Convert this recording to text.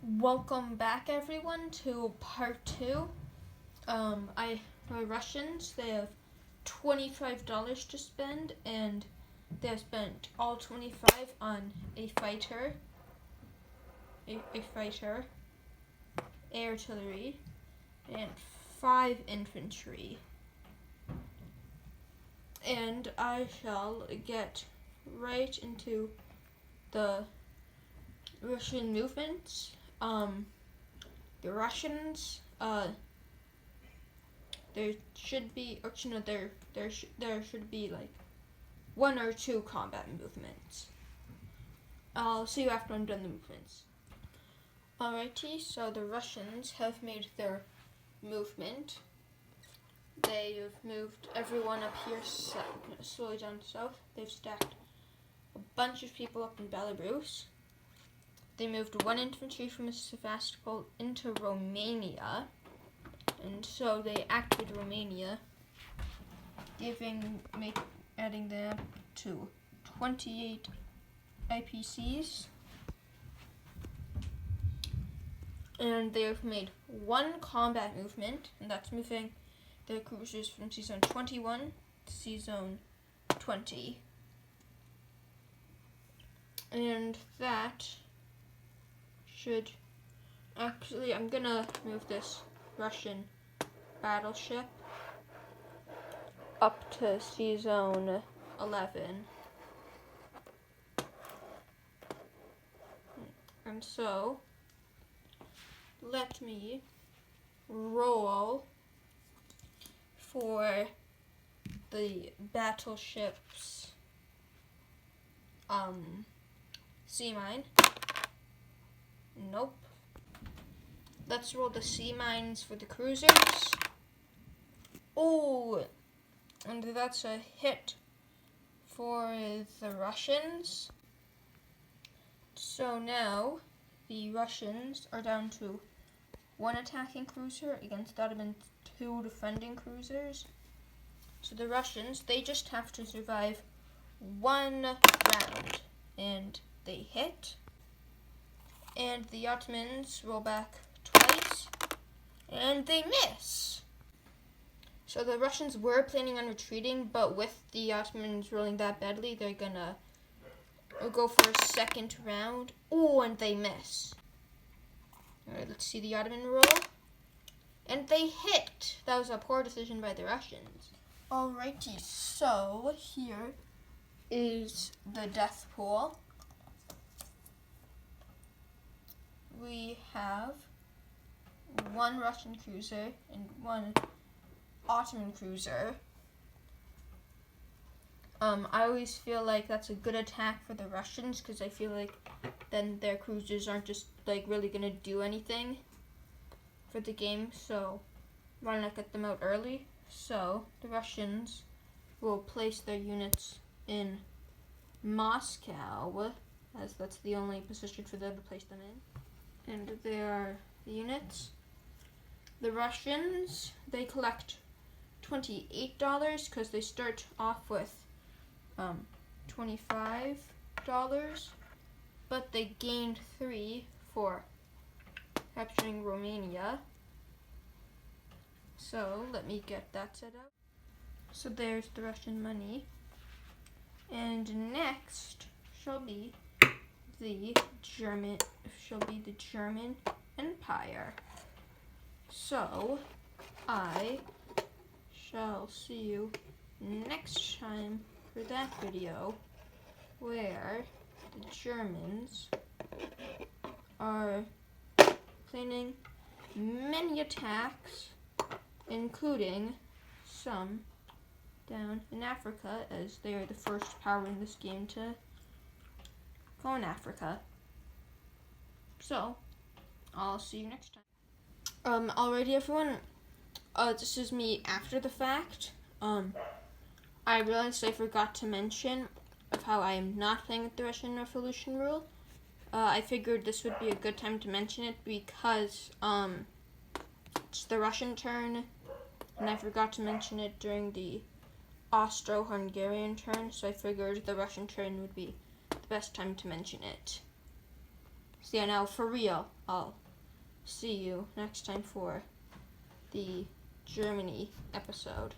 Welcome back, everyone, to part 2. My Russians, they have $25 to spend, and they have spent all 25 on a fighter, artillery, and 5 infantry. And I shall get right into the Russian movements. The Russians, there should be like 1 or 2 combat movements. I'll see you after I'm done the movements. Alrighty, so the Russians have made their movement. They have moved everyone up here slowly down south. They've stacked a bunch of people up in Belarus. They moved 1 infantry from Sevastopol into Romania, and so they activated Romania, adding them to 28 IPCs, and they have made 1 combat movement, and that's moving their cruisers from Sea Zone 21 to Sea Zone 20, and that should actually, I'm gonna move this Russian battleship up to Sea Zone 11. And so, let me roll for the battleship's sea mine. Nope. Let's roll the sea mines for the cruisers. Oh, and that's a hit for the Russians. So now the Russians are down to 1 attacking cruiser against Ottoman's 2 defending cruisers. So the Russians, they just have to survive 1 round, and they hit. And the Ottomans roll back twice, and they miss. So the Russians were planning on retreating, but with the Ottomans rolling that badly, they're gonna go for a 2nd round. Oh, and they miss. Alright, let's see the Ottoman roll. And they hit. That was a poor decision by the Russians. Alrighty, so here is the death pool. We have 1 Russian cruiser and 1 Ottoman cruiser. I always feel like that's a good attack for the Russians, because I feel like then their cruisers aren't just like really gonna do anything for the game, so why not get them out early? So the Russians will place their units in Moscow, as that's the only position for them to place them in. And there are the units. The Russians, they collect $28 because they start off with $25, but they gained 3 for capturing Romania. So let me get that set up. So there's the Russian money. And next shall be the German Empire. So I shall see you next time for that video, where the Germans are planning many attacks, including some down in Africa, as they are the first power in this game to go in Africa. So, I'll see you next time. Alrighty, everyone. This is me after the fact. I realized I forgot to mention of how I am not playing with the Russian Revolution rule. I figured this would be a good time to mention it because it's the Russian turn, and I forgot to mention it during the Austro-Hungarian turn, so I figured the Russian turn would be the best time to mention it. So yeah, now for real, I'll see you next time for the Germany episode.